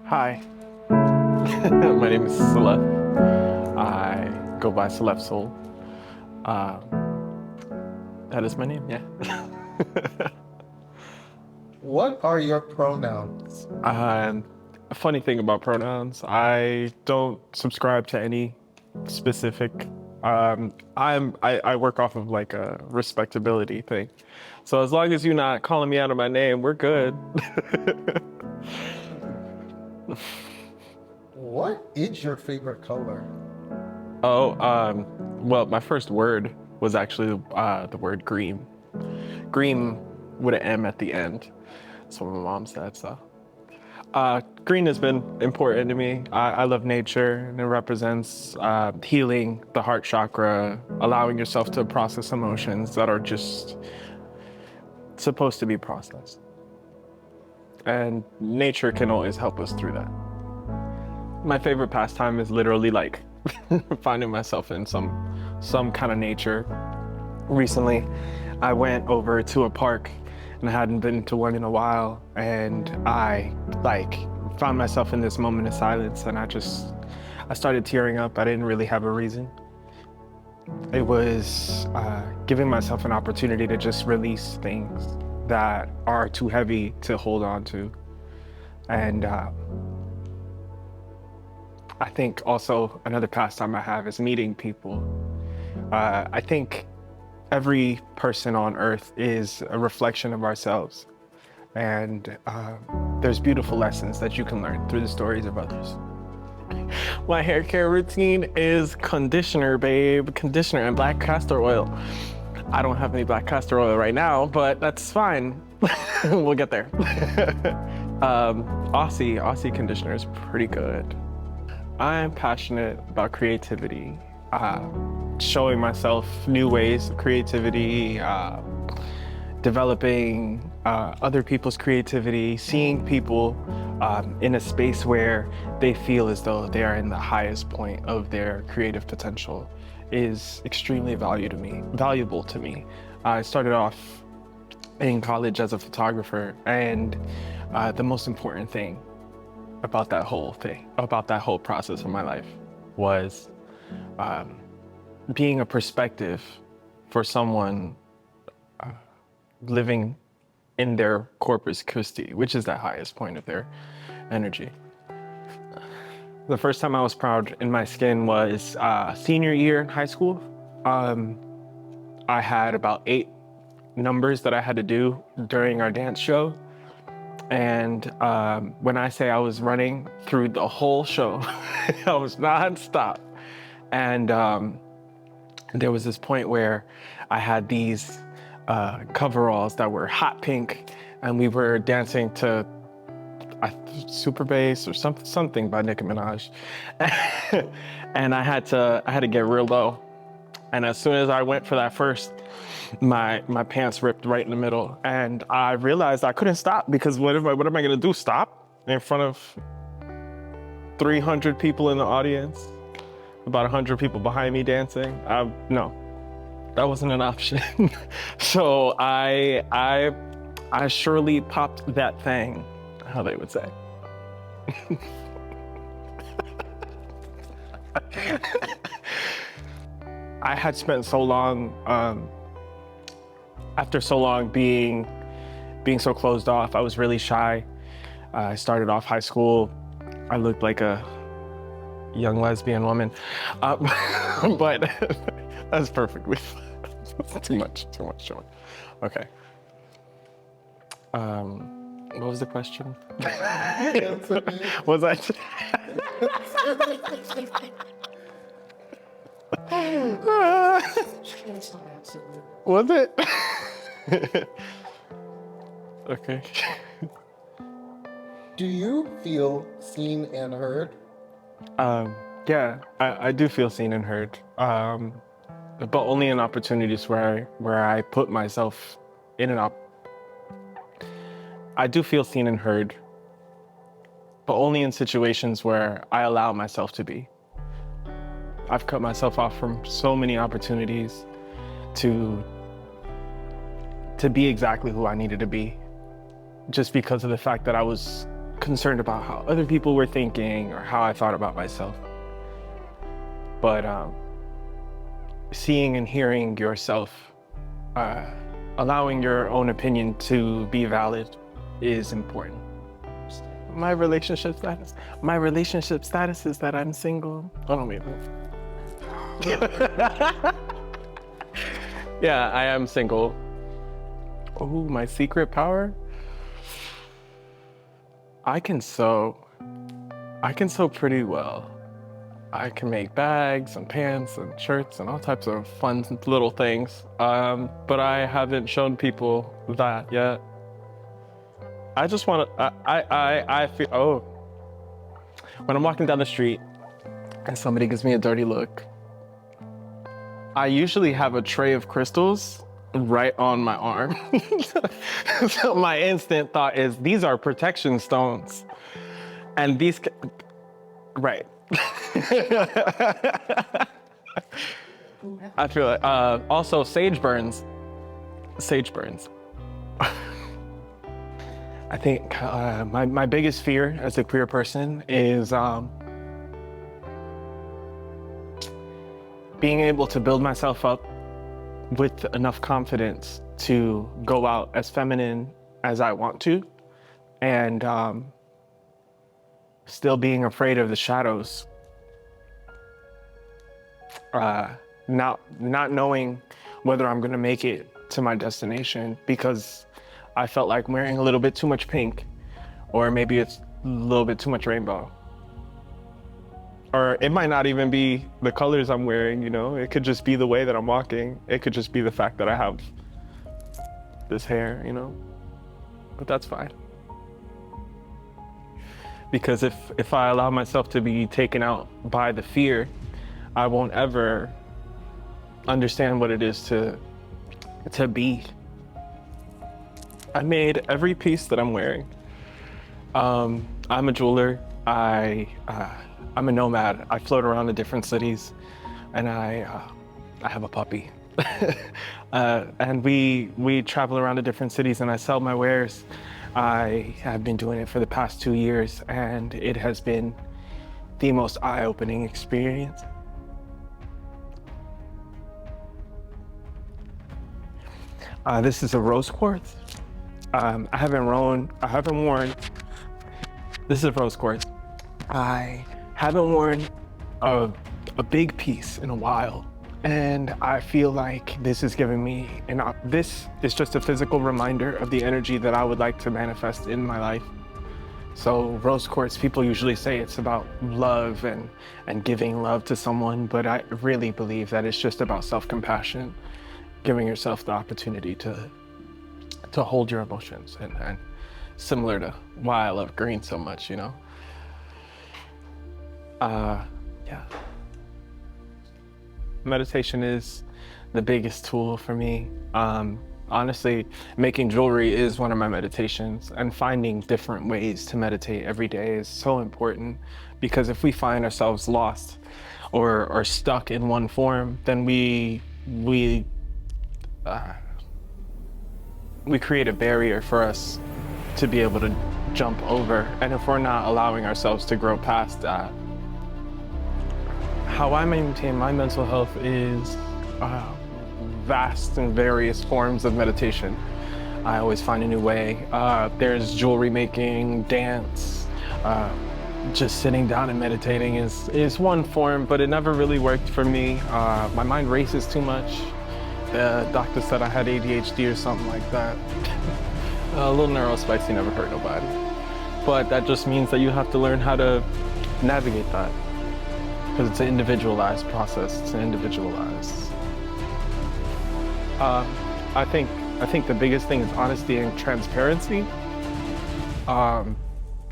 Hi, my name is Celeb. I go by Celeb Soul. Uh, that is my name, yeah. What are your pronouns? A funny thing about pronouns, I don't subscribe to any specific. I work off of like a respectability thing. So as long as you're not calling me out of my name, we're good. What is your favorite color? Oh, well, my first word was actually the word green. Green with an M at the end. That's what my mom said, so. Green has been important to me. I love nature, and it represents healing the heart chakra, allowing yourself to process emotions that are just supposed to be processed. And nature can always help us through that. My favorite pastime is literally like finding myself in some kind of nature. Recently, I went over to a park and I hadn't been to one in a while, and I like found myself in this moment of silence, and I started tearing up. I didn't really have a reason. It was giving myself an opportunity to just release things that are too heavy to hold on to. And I think also another pastime I have is meeting people. I think every person on earth is a reflection of ourselves. And there's beautiful lessons that you can learn through the stories of others. My hair care routine is conditioner, babe. Conditioner and black castor oil. I don't have any black castor oil right now, but that's fine. We'll get there. Aussie conditioner is pretty good. I'm passionate about creativity, showing myself new ways of creativity, developing other people's creativity, seeing people in a space where they feel as though they are in the highest point of their creative potential is extremely valuable to me. I started off in college as a photographer, and the most important thing about that whole process of my life was being a perspective for someone living in their corpus Christi, which is the highest point of their energy. The first time I was proud in my skin was senior year in high school. I had about 8 numbers that I had to do during our dance show. And when I say I was running through the whole show, I was nonstop. And there was this point where I had these coveralls that were hot pink, and we were dancing to Super Bass or something by Nicki Minaj. And I had to get real low. And as soon as I went for that first, my pants ripped right in the middle, and I realized I couldn't stop, because what am I gonna do? Stop in front of 300 people in the audience, about 100 people behind me dancing? No, that wasn't an option. So I surely popped that thing, how they would say. I had spent so long, after so long being so closed off. I was really shy. I started off high school, I looked like a young lesbian woman, but that's perfectly fine. Too much. Okay. What was the question? Was I? Was it? Okay. Do you feel seen and heard? Yeah, I do feel seen and heard, but only in opportunities where I put myself in I do feel seen and heard, but only in situations where I allow myself to be. I've cut myself off from so many opportunities to be exactly who I needed to be, just because of the fact that I was concerned about how other people were thinking or how I thought about myself. But seeing and hearing yourself, allowing your own opinion to be valid is important. My relationship status is that I'm single. Oh, no, wait. Yeah, I am single. Oh, my secret power? I can sew pretty well. I can make bags and pants and shirts and all types of fun little things. But I haven't shown people that yet. I just want to, I feel, oh, when I'm walking down the street and somebody gives me a dirty look, I usually have a tray of crystals right on my arm. So my instant thought is, these are protection stones. And these, right. I feel like, also sage burns. I think my biggest fear as a queer person is being able to build myself up with enough confidence to go out as feminine as I want to, and still being afraid of the shadows. Not knowing whether I'm gonna make it to my destination because I felt like wearing a little bit too much pink, or maybe it's a little bit too much rainbow. Or it might not even be the colors I'm wearing, you know? It could just be the way that I'm walking. It could just be the fact that I have this hair, you know? But that's fine. Because if I allow myself to be taken out by the fear, I won't ever understand what it is to be. I made every piece that I'm wearing. I'm a jeweler. I'm a nomad. I float around to different cities, and I have a puppy. And we travel around to different cities, and I sell my wares. I have been doing it for the past 2 years, and it has been the most eye-opening experience. This is a rose quartz. I haven't worn, this is a rose quartz. I haven't worn a big piece in a while, and I feel like this is giving me, this is just a physical reminder of the energy that I would like to manifest in my life. So rose quartz, people usually say it's about love and giving love to someone, but I really believe that it's just about self-compassion, giving yourself the opportunity to hold your emotions, and similar to why I love green so much, you know? Yeah. Meditation is the biggest tool for me. Honestly, making jewelry is one of my meditations, and finding different ways to meditate every day is so important, because if we find ourselves lost or stuck in one form, then we create a barrier for us to be able to jump over. And if we're not allowing ourselves to grow past that, how I maintain my mental health is vast and various forms of meditation. I always find a new way. There's jewelry making, dance, just sitting down and meditating is one form, but it never really worked for me. My mind races too much. The doctor said I had ADHD or something like that. A little neurospicy never hurt nobody. But that just means that you have to learn how to navigate that, because it's an individualized process. It's an individualized. I think the biggest thing is honesty and transparency.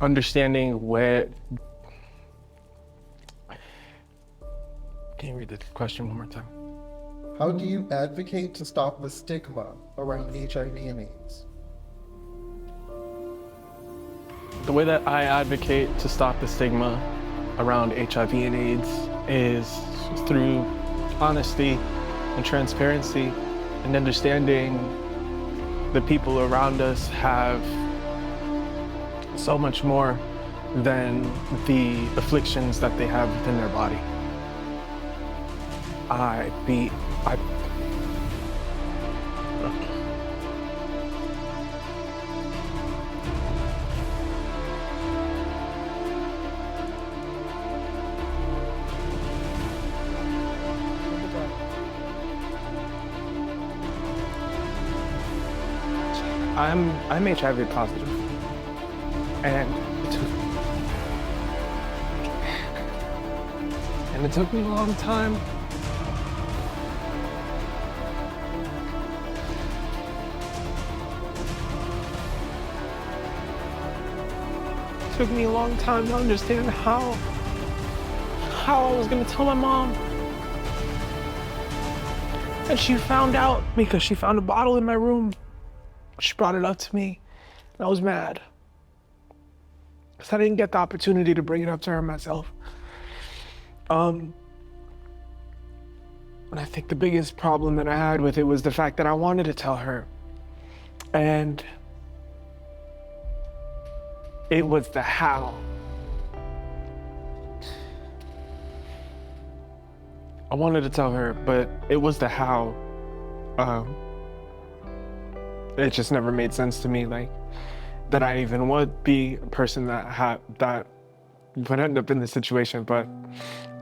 Understanding where. Can you read the question one more time? How do you advocate to stop the stigma around HIV and AIDS? The way that I advocate to stop the stigma around HIV and AIDS is through honesty and transparency, and understanding the people around us have so much more than the afflictions that they have within their body. I I'm HIV positive, and it took me a long time. It took me a long time to understand how I was gonna tell my mom. And she found out because she found a bottle in my room. She brought it up to me, and I was mad. Because I didn't get the opportunity to bring it up to her myself. And I think the biggest problem that I had with it was the fact that I wanted to tell her. And it was the how. I wanted to tell her, but it was the how. It just never made sense to me, like, that I even would be a person that would end up in this situation. But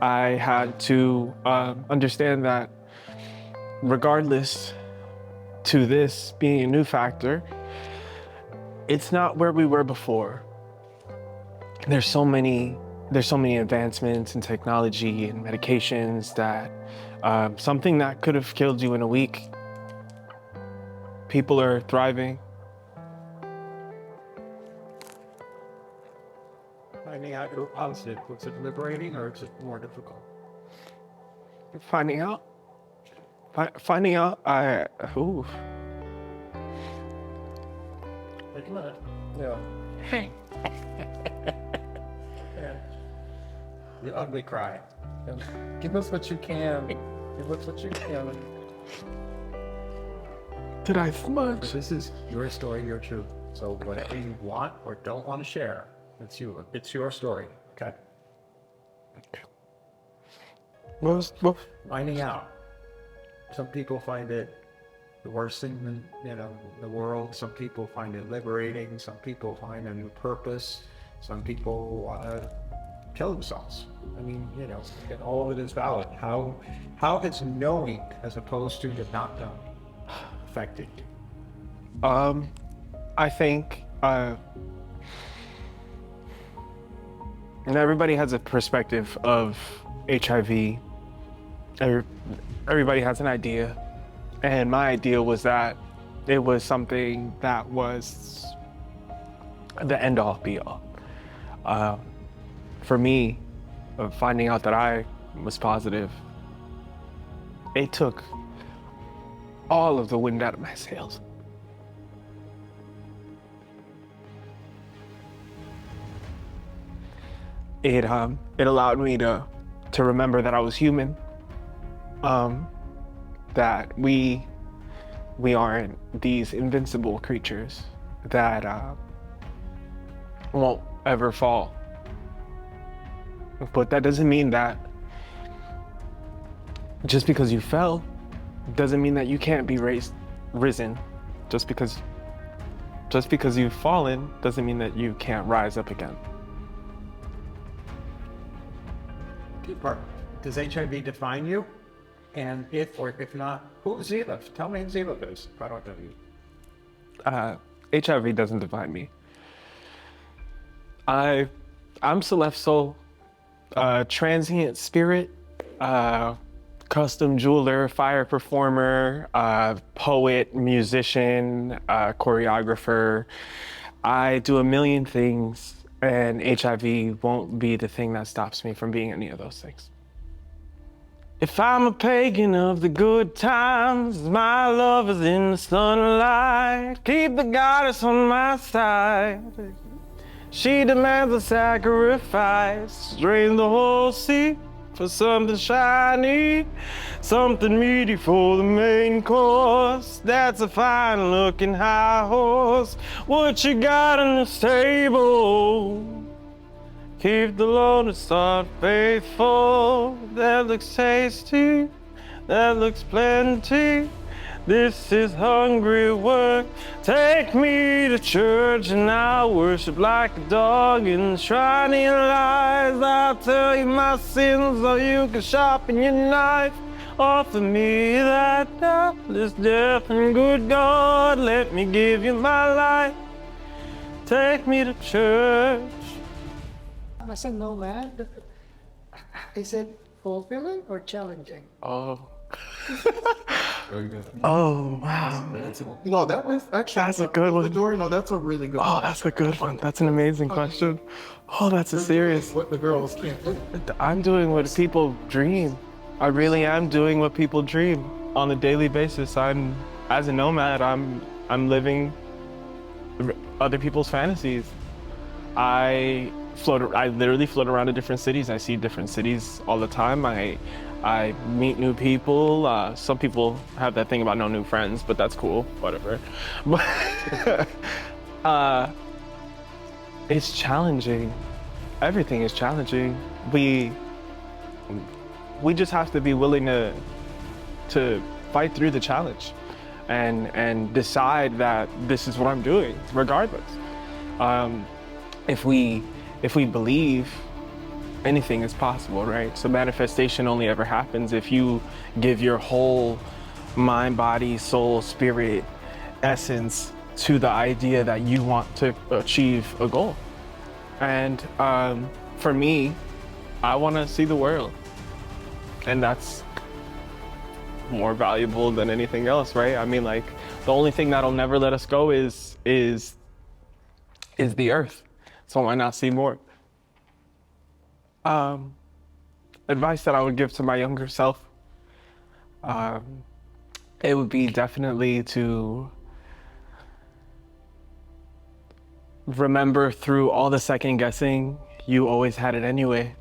I had to understand that regardless to this being a new factor, it's not where we were before. There's so many advancements in technology and medications that something that could have killed you in a week, people are thriving. Finding out you're positive, was it liberating or is it more difficult? Finding out, ooh. Yeah. Hey. The ugly cry. Yeah. Give us what you can. Give us what you can. Did I smudge? This is your story, your truth. So whatever you want or don't want to share, it's you. It's your story. Okay. What? Finding out. Some people find it the worst thing in the world. Some people find it liberating. Some people find a new purpose. Some people want to kill themselves. I mean, and all of it is valid. How has knowing as opposed to the not knowing affected you? I think, and everybody has a perspective of HIV. Everybody has an idea. And my idea was that it was something that was the end all be all. For me, finding out that I was positive, it took all of the wind out of my sails. It allowed me to remember that I was human, that we aren't these invincible creatures that won't ever fall. But that doesn't mean that just because you fell doesn't mean that you can't be risen. Just because you've fallen doesn't mean that you can't rise up again. Good part. Does HIV define you? And if not, who is Zila? Tell me who Zila is, if I don't know you. HIV doesn't define me. I'm Celeste Soul, transient spirit, custom jeweler, fire performer, poet, musician, choreographer. I do a million things, and HIV won't be the thing that stops me from being any of those things. If I'm a pagan of the good times, my love is in the sunlight. Keep the goddess on my side. She demands a sacrifice, drain the whole sea. for something shiny, something meaty for the main course. That's a fine looking high horse. What you got in the stable? Keep the Lone Star faithful. That looks tasty, that looks plenty. This is hungry work. Take me to church and I'll worship like a dog in the shrine of lies. I'll tell you my sins so you can sharpen your knife. Offer me that doubtless death and good God, let me give you my life. Take me to church. As a nomad, is it fulfilling or challenging? Oh. Very good. Oh, wow. No, that was actually That's a good one. No, that's a really good Oh, one. that's a good one. That's an amazing question. Oh, that's a serious. What the girls can't do. I'm doing what people dream. I really am doing what people dream on a daily basis. As a nomad, I'm living other people's fantasies. I literally float around to different cities. I see different cities all the time. I meet new people. Some people have that thing about no new friends, but that's cool, whatever. But it's challenging. Everything is challenging. We just have to be willing to fight through the challenge and decide that this is what I'm doing, regardless. If we believe, anything is possible, right? So manifestation only ever happens if you give your whole mind, body, soul, spirit, essence to the idea that you want to achieve a goal. And for me, I want to see the world. And that's more valuable than anything else, right? I mean, like, the only thing that'll never let us go is the earth. So why not see more? Advice that I would give to my younger self, it would be definitely to remember through all the second guessing, you always had it anyway.